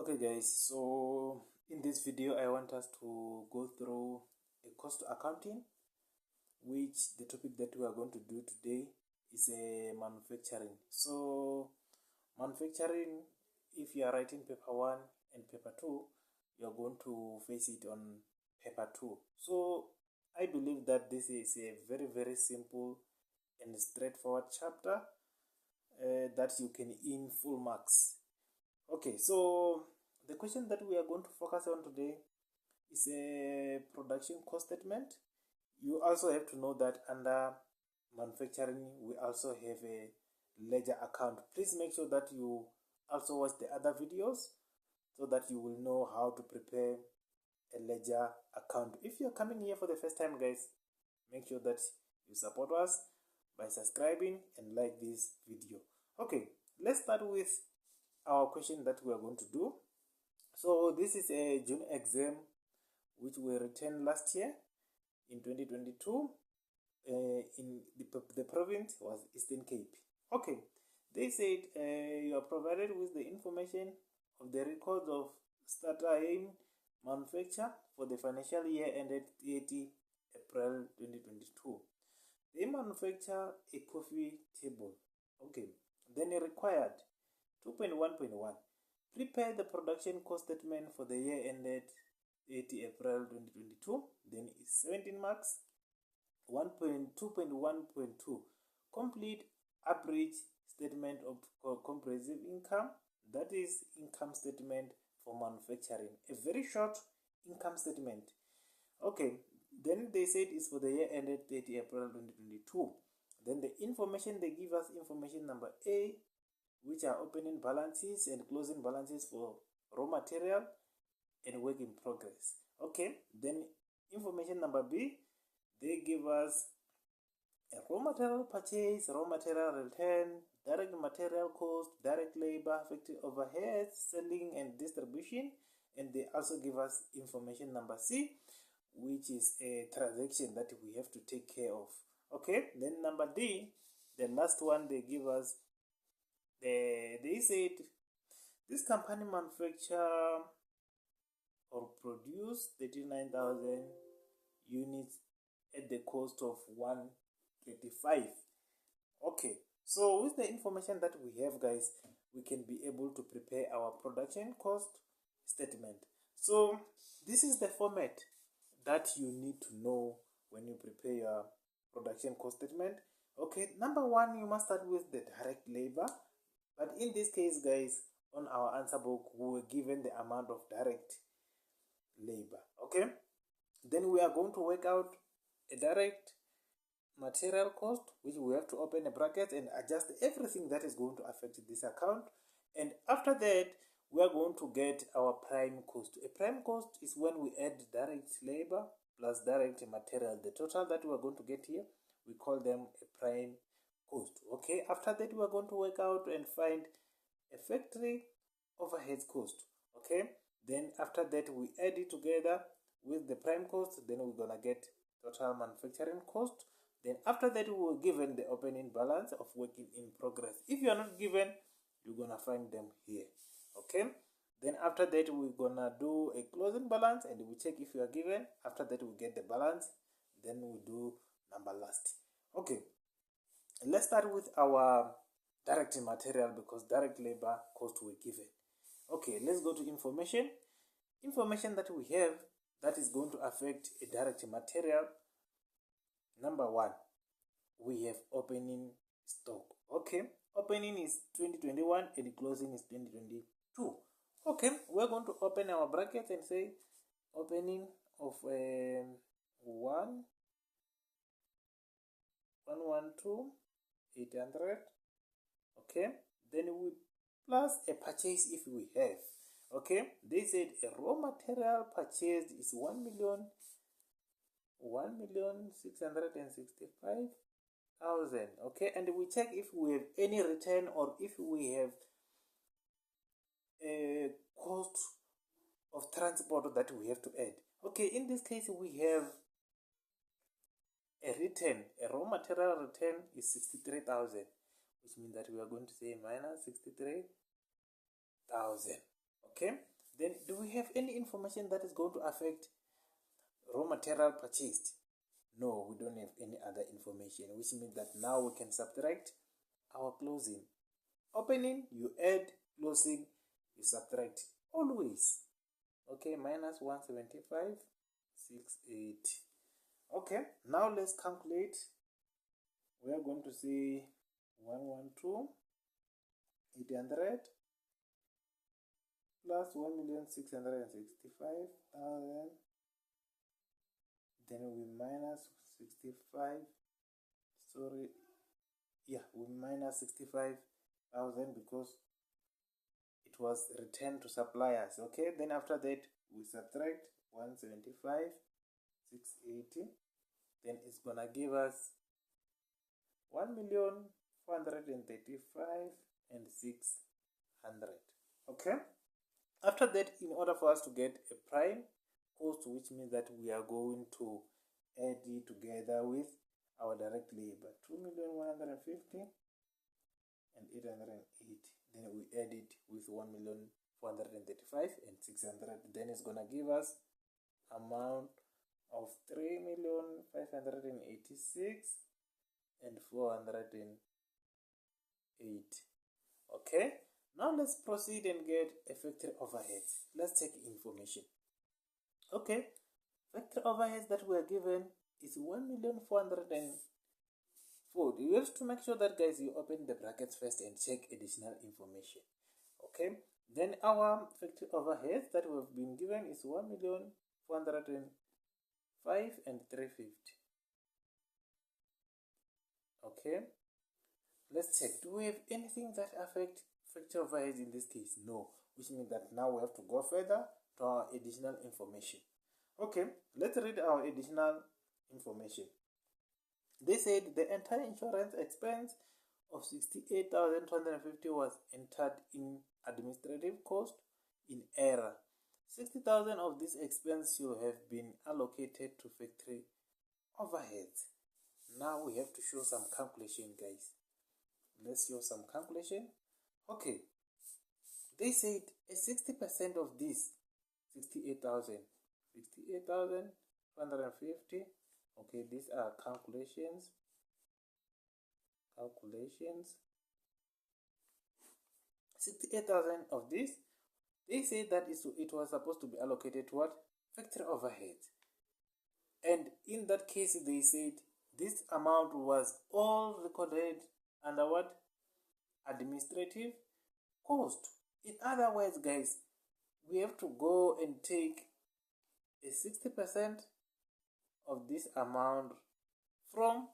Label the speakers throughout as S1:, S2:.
S1: Okay guys, so in this video I want us to go through a cost accounting, which the topic that we are going to do today is manufacturing. So manufacturing, if you are writing paper 1 and paper 2, you are going to face it on paper 2. So I believe that this is a very simple and straightforward chapter that you can in full marks. Okay, so the question that we are going to focus on today is a production cost statement. You also have to know that under manufacturing, we also have a ledger account. Please make sure that you also watch the other videos so that you will know how to prepare a ledger account. If you're coming here for the first time, guys, make sure that you support us by subscribing and like this video. Okay, let's start with our question that we are going to do. So this is a June exam which we returned last year in 2022. In the province was Eastern Cape. Okay, they said you are provided with the information of the records of starter aim manufacture for the financial year ended 30 April 2022. They manufacture a coffee table. Okay, then it required 2.1.1. Prepare the production cost statement for the year ended 30 April 2022. Then it's 17 marks. 2.1.2. Complete average statement of comprehensive income. That is income statement for manufacturing. A very short income statement. Okay, then they said it's for the year ended 30 April 2022. Then the information they give us, information number A, which are opening balances and closing balances for raw material and work in progress. Okay, then information number B, they give us a raw material purchase, raw material return, direct material cost, direct labor, factory overheads, selling and distribution, and they also give us information number C, which is a transaction that we have to take care of. Okay, then number D, the last one they give us, they said this company manufacture or produce 39,000 units at the cost of 135. Okay, so with the information that we have, guys, we can be able to prepare our production cost statement. So this is the format that you need to know when you prepare your production cost statement. Okay, number one, you must start with the direct labor. But in this case, guys, on our answer book, we were given the amount of direct labor. Okay, then we are going to work out a direct material cost, which we have to open a bracket and adjust everything that is going to affect this account. And after that, we are going to get our prime cost. A prime cost is when we add direct labor plus direct material. The total that we are going to get here, we call them a prime cost. Okay, after that we are going to work out and find a factory overhead cost. Okay, then after that we add it together with the prime cost, then we're gonna get total manufacturing cost. Then after that we were given the opening balance of working in progress. If you are not given, you're gonna find them here. Okay, then after that we're gonna do a closing balance and we check if you are given. After that we get the balance, then we do number last. Okay, let's start with our direct material because direct labor cost were given. Okay, let's go to information. Information that we have that is going to affect a direct material. Number one, we have opening stock. Okay, opening is 2021 and closing is 2022. Okay, we're going to open our bracket and say opening of 112,800. Okay, then we plus a purchase if we have. Okay, they said a raw material purchased is 1,665,000. Okay, and we check if we have any return or if we have a cost of transport that we have to add. Okay, in this case we have a return, a raw material return is 63,000, which means that we are going to say minus 63,000. Okay, Then do we have any information that is going to affect raw material purchased? No, we don't have any other information, which means that now we can subtract our closing. Opening, you add, closing, you subtract. Always. Okay, minus 175, 68. Okay, now let's calculate. We are going to say 112, 800 plus 1,665,000. Then we minus 65. Sorry, yeah, we minus 65,000 because it was returned to suppliers. Okay, then after that we subtract 175, 680. Then it's gonna give us 1,435,600. Okay, after that, in order for us to get a prime cost, which means that we are going to add it together with our direct labor, 2,150,000 and 808. Then we add it with 1,435,600. Then it's gonna give us amount of 3,586,408. Okay, now let's proceed and get a factory overheads. Let's take information. Okay, factory overheads that were given is 1,440,000. You have to make sure that, guys, you open the brackets first and check additional information. Okay, then our factory overheads that we have been given is 1,405,350. Okay, let's check. Do we have anything that affect factory overheads in this case? No, which means that now we have to go further to our additional information. Okay, let's read our additional information. They said the entire insurance expense of 68,250 was entered in administrative cost in error. 60,000 of this expense should have been allocated to factory overheads. Now we have to show some calculation, guys. Let's show some calculation. Okay, they said a 60% of this 68,250. Okay, these are calculations. 68,000 of this, they say that it was supposed to be allocated to what? Factory overhead. And in that case, they said this amount was all recorded under what? Administrative cost. In other words, guys, we have to go and take a 60% of this amount from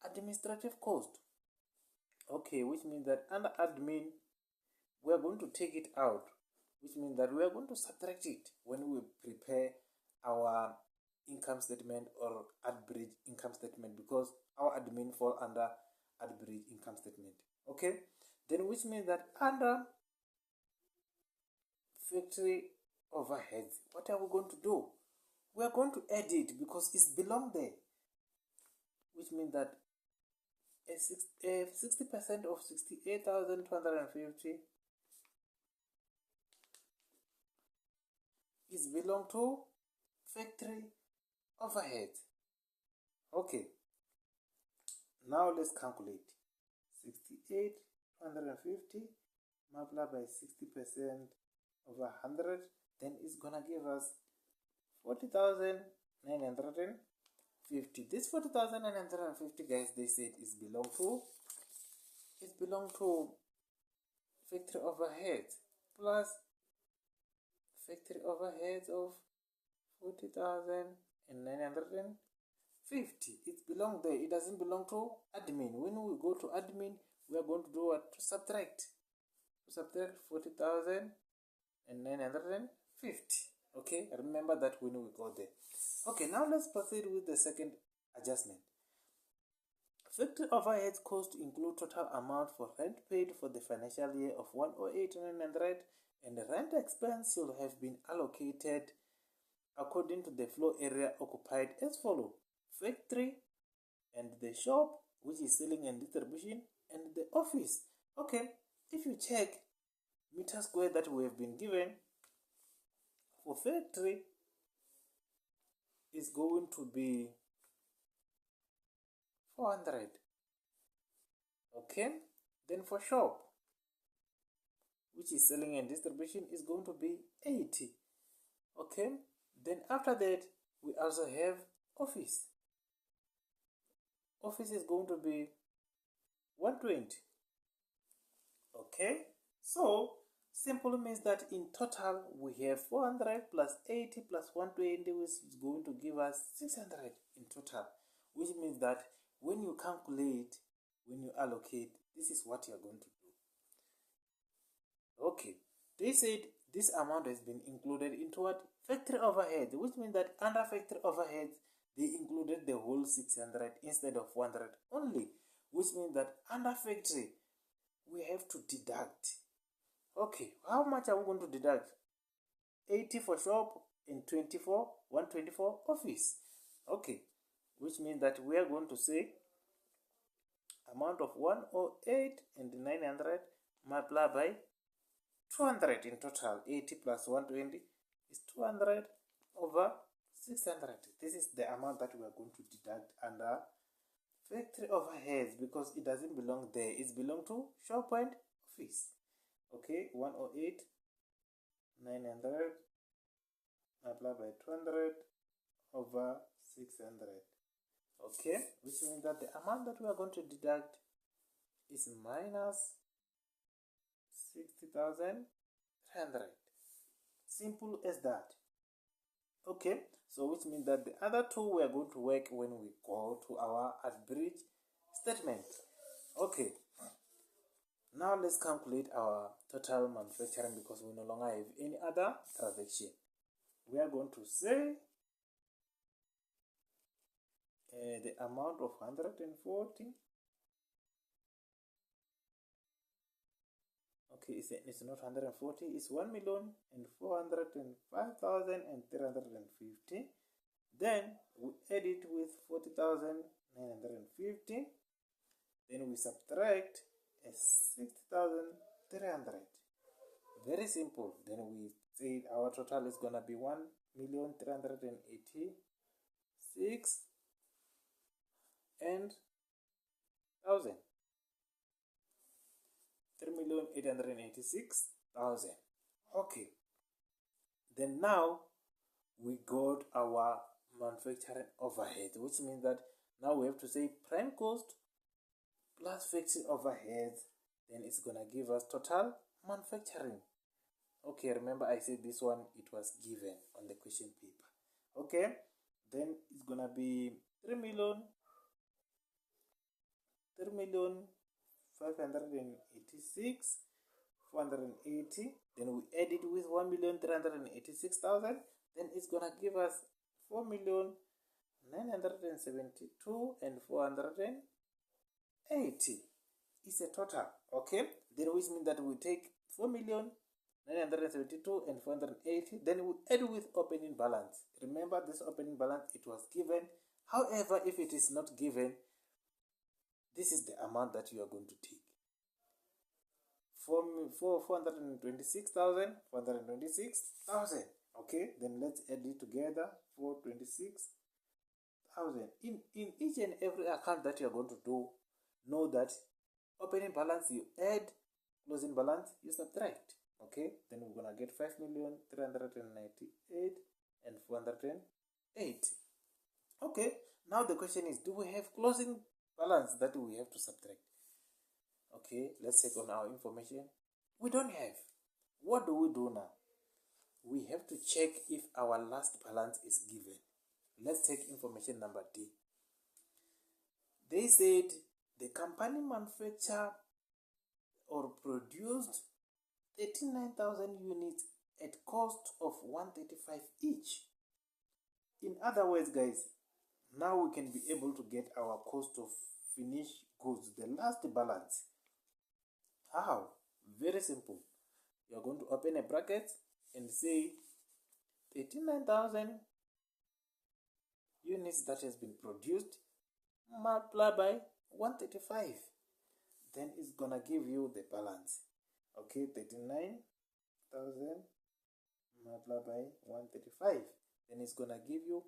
S1: administrative cost. Okay, which means that under admin, we are going to take it out, which means that we are going to subtract it when we prepare our income statement or ad-bridge income statement, because our admin fall under ad-bridge income statement. Okay, then which means that under factory overheads, what are we going to do? We are going to add it because it's belong there, which means that a 60% of 68,250 is belong to factory overhead. Okay, now let's calculate 68,250 multiplied by 60% over 100, then it's gonna give us 40,950. This 40,950, guys, they said is belong to factory overhead plus factory overheads of 40,950. It belongs there. It doesn't belong to admin. When we go to admin, we are going to do what? To subtract. Subtract 40,950. Okay, remember that when we go there. Okay, now let's proceed with the second adjustment. Factory overheads cost include total amount for rent paid for the financial year of 108,900, and the rent expense should have been allocated according to the floor area occupied as follows: factory and the shop, which is selling and distribution, and the office. Okay, if you check meter square that we have been given, for factory is going to be 400. Okay, then for shop, which is selling and distribution, is going to be 80. Okay, then after that we also have office. Office is going to be 120. Okay, so simple means that in total we have 400 plus 80 plus 120, which is going to give us 600 in total, which means that when you calculate, when you allocate, this is what you are going to do. Okay, they said this amount has been included into what? Factory overhead, which means that under factory overhead they included the whole 600 instead of 100 only, which means that under factory we have to deduct. Okay, how much are we going to deduct? 80 for shop and 124 office. Okay, which means that we are going to say amount of 108 and 900 multiplied by 200 in total. 80 plus 120 is 200 over 600. This is the amount that we are going to deduct under factory overheads, because it doesn't belong there. It's belong to shop and office. Okay, 108 900 multiplied by 200 over 600. Okay, which means that the amount that we are going to deduct is minus 60,300. Simple as that. Okay, so which means that the other two we are going to work when we go to our average statement. Okay, now let's calculate our total manufacturing, because we no longer have any other transaction. We are going to say the amount of 140. Okay, it's not 140, it's 1,405,350. Then we add it with 40,950. Then we subtract 60,300. Very simple. Then we say our total is gonna be 1,386,000. and 3,886,000. Okay, then now we got our manufacturing overhead, which means that now we have to say prime cost plus factory overhead, then it's gonna give us total manufacturing. Okay, remember I said this one, it was given on the question paper. Okay, then it's gonna be 3,586,480. Then we add it with 1,386,000. Then it's gonna give us 4,972,480. It's a total. Okay, then which means that we take 4,972,480. Then we add with opening balance. Remember this opening balance, it was given. However, if it is not given, this is the amount that you are going to take. 426,000. Okay, then let's add it together. 426,000. In each and every account that you are going to do, know that opening balance you add, closing balance you subtract. Okay, then we're gonna get 5,398,480. Okay, now the question is, do we have closing balance that we have to subtract? Okay, let's check on our information. We don't have. What do we do now? We have to check if our last balance is given. Let's take information number D. They said the company manufactured or produced 39,000 units at cost of 135 each. In other words, guys, now we can be able to get our cost of finished goods, the last balance. How? Very simple. You are going to open a bracket and say 39,000 units that has been produced multiplied by 135. Then it's gonna give you the balance. Okay, 39,000 multiply by 135. Then it's gonna give you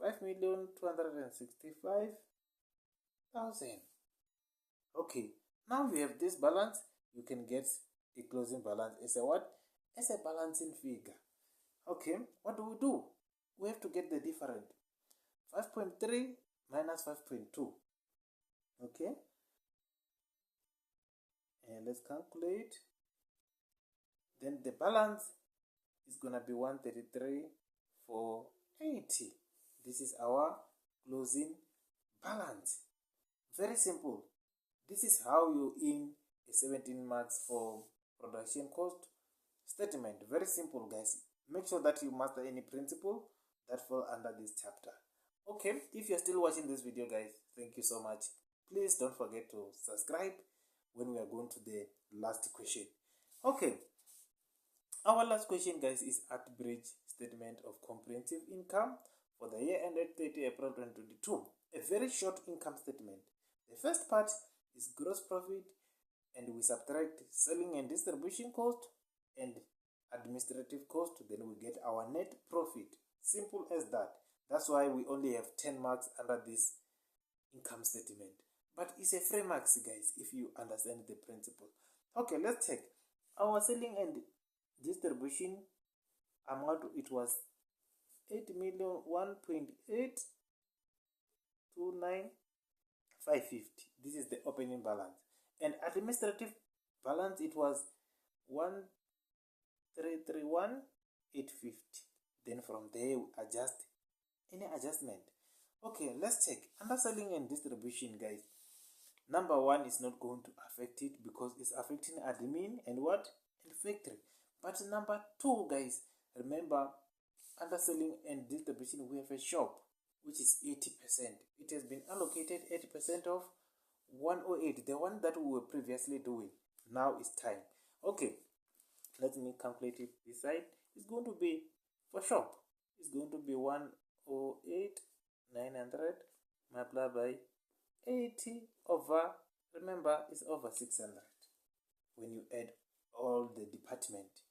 S1: 5,265,000. Okay, now we have this balance. You can get a closing balance as a what? As a balancing figure. Okay, what do? We have to get the difference. 5.3 minus 5.2. Okay, and let's calculate. Then the balance is gonna be 133,480. This is our closing balance. Very simple. This is how you earn a 17 marks for production cost statement. Very simple, guys. Make sure that you master any principle that fall under this chapter. Okay, if you're still watching this video, guys, thank you so much. Please don't forget to subscribe when we are going to the last question. Okay, our last question, guys, is at bridge statement of comprehensive income for the year ended 30 April 2022. A very short income statement. The first part is gross profit, and we subtract selling and distribution cost and administrative cost, then we get our net profit. Simple as that. That's why we only have 10 marks under this income statement. But it's a free marks, guys, if you understand the principle. Okay, let's take our selling and distribution amount. It was 8,1.829,550. This is the opening balance. And administrative balance, it was 1,331,850. Then from there we adjust any adjustment. Okay, let's check under selling and distribution, guys. Number one is not going to affect it because it's affecting admin and what? And factory. But number two, guys, remember under selling and distribution we have a shop which is 80%. It has been allocated 80% of 108, the one that we were previously doing. Now it's time. Okay, let me calculate it this side. It's going to be for shop. It's going to be 108,900 multiplied by 80 over, remember, it's over 600 when you add all the department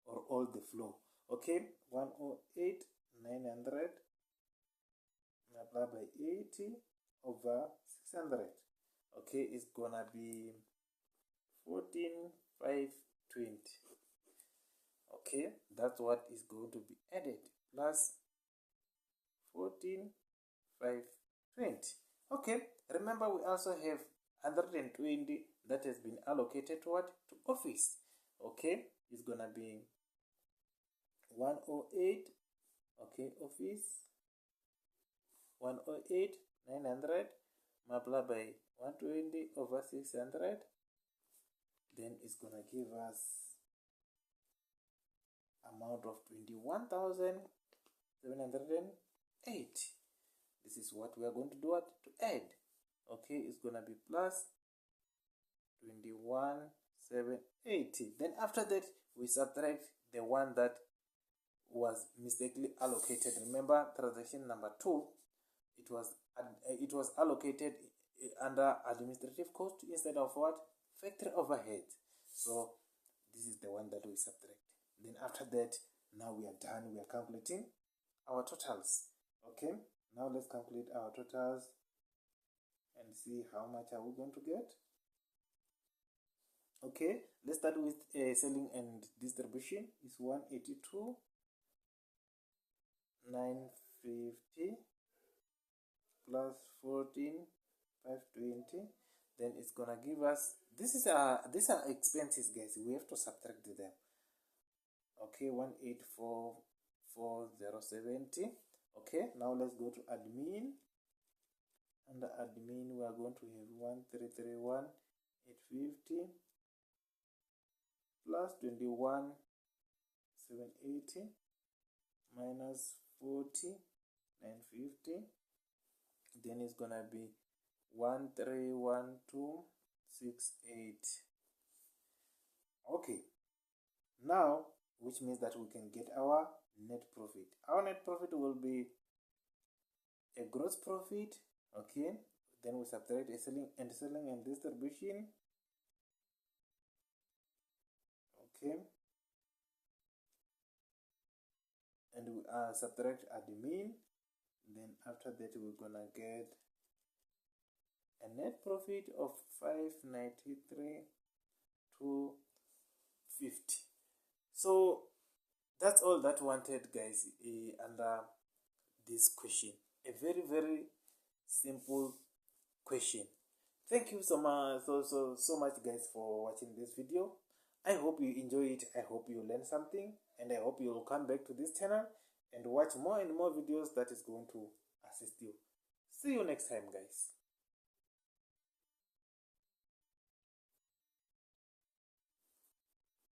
S1: or all the flow. Okay, 108,900 multiplied by 80 over 600. Okay, it's gonna be 14,520. Okay, that's what is going to be added plus 14,520. Okay, remember we also have 120 that has been allocated to what? To office. Okay, it's gonna be 108. Okay, office 108,900 multiplied by 120 over 600. Then it's gonna give us amount of 21,708. This is what we are going to do, what? To add. Okay, it's gonna be plus 21,780. Then after that we subtract the one that was mistakenly allocated. Remember transaction number 2, it was allocated under administrative cost instead of what? Factory overhead. So this is the one that we subtract. Then after that, now we are done. We are calculating our totals. Okay, now let's calculate our totals and see how much are we going to get. Okay, let's start with selling and distribution. It's 182,950 plus 14,520. Then it's gonna give us, these are expenses, guys. We have to subtract them. Okay, 184,470. Okay, now let's go to admin. Under admin we are going to have 1,331,850 plus 21,780 minus 40,950. Then it's gonna be 131,268. Okay, now which means that we can get our net profit. Our net profit will be a gross profit. Okay, then we subtract a selling and distribution. Okay, subtract admin. Then after that we're gonna get a net profit of 593,250. So that's all that wanted, guys, under this question. A very, very simple question. Thank you so much, so much, guys, for watching this video. I hope you enjoy it. I hope you learn something, and I hope you will come back to this channel and watch more and more videos that is going to assist you. See you next time, guys.